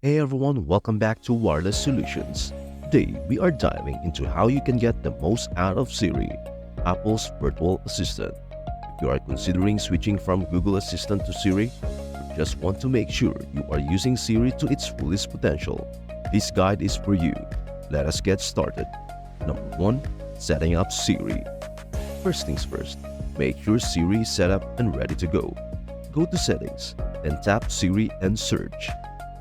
Hey everyone, welcome back to Wireless Solutions. Today, we are diving into how you can get the most out of Siri, Apple's virtual assistant. If you are considering switching from Google Assistant to Siri, or just want to make sure you are using Siri to its fullest potential, this guide is for you. Let us get started. Number 1. Setting up Siri. First things first, make sure Siri is set up and ready to go. Go to Settings, then tap Siri and search.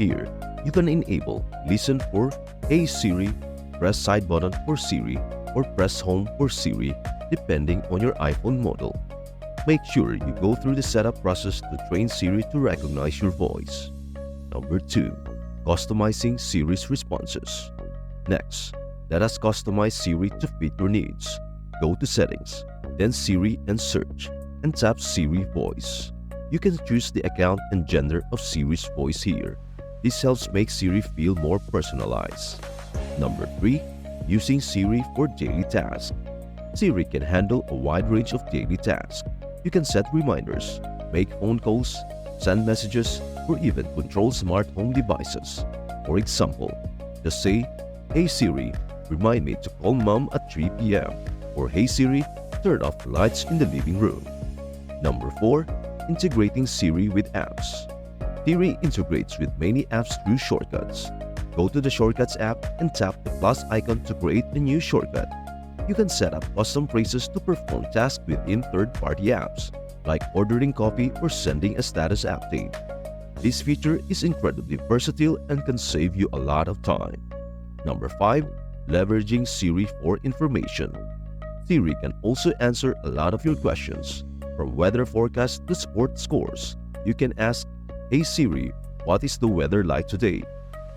Here, you can enable Listen for Hey Siri, press side button for Siri, or press home for Siri depending on your iPhone model. Make sure you go through the setup process to train Siri to recognize your voice. Number 2. Customizing Siri's responses. Next, let us customize Siri to fit your needs. Go to Settings, then Siri and search, and tap Siri Voice. You can choose the account and gender of Siri's voice here. This helps make Siri feel more personalized. Number 3. Using Siri for daily tasks. Siri can handle a wide range of daily tasks. You can set reminders, make phone calls, send messages, or even control smart home devices. For example, just say, Hey Siri, remind me to call Mom at 3 p.m. or Hey Siri, turn off the lights in the living room. Number 4. Integrating Siri with apps. Siri integrates with many apps through shortcuts. Go to the Shortcuts app and tap the plus icon to create a new shortcut. You can set up custom phrases to perform tasks within third-party apps, like ordering coffee or sending a status update. This feature is incredibly versatile and can save you a lot of time. Number 5. Leveraging Siri for information. Siri can also answer a lot of your questions, from weather forecasts to sport scores. You can ask, Hey Siri, what is the weather like today?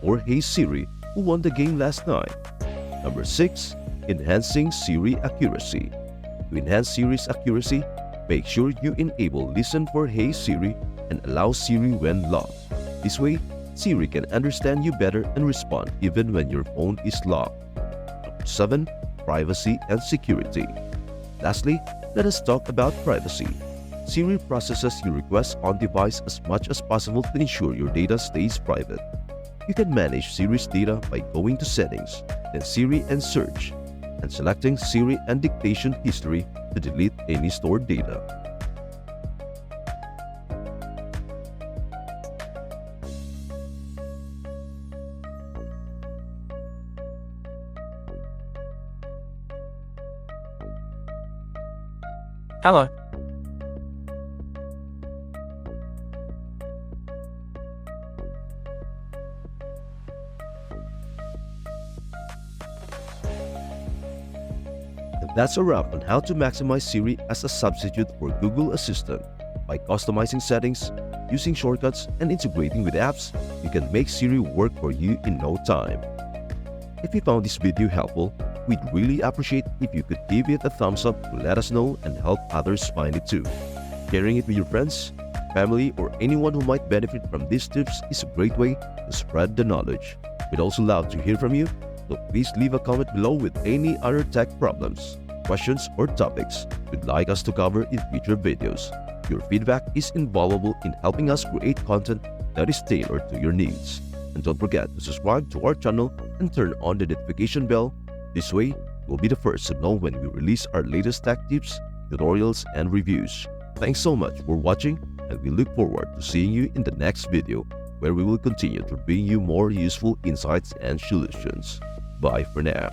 Or Hey Siri, who won the game last night? Number 6. Enhancing Siri accuracy. To enhance Siri's accuracy, make sure you enable Listen for Hey Siri and allow Siri when locked. This way, Siri can understand you better and respond even when your phone is locked. Number 7. Privacy and security. Lastly, let us talk about privacy. Siri processes your requests on device as much as possible to ensure your data stays private. You can manage Siri's data by going to Settings, then Siri and Search, and selecting Siri and Dictation History to delete any stored data. Hello. And that's a wrap on how to maximize Siri as a substitute for Google Assistant. By customizing settings, using shortcuts, and integrating with apps, you can make Siri work for you in no time. If you found this video helpful, we'd really appreciate if you could give it a thumbs up to let us know and help others find it too. Sharing it with your friends, family, or anyone who might benefit from these tips is a great way to spread the knowledge. We'd also love to hear from you, so please leave a comment below with any other tech problems, questions, or topics you'd like us to cover in future videos. Your feedback is invaluable in helping us create content that is tailored to your needs. And don't forget to subscribe to our channel and turn on the notification bell. This way, you'll be the first to know when we release our latest tech tips, tutorials, and reviews. Thanks so much for watching, and we look forward to seeing you in the next video, where we will continue to bring you more useful insights and solutions. Bye for now.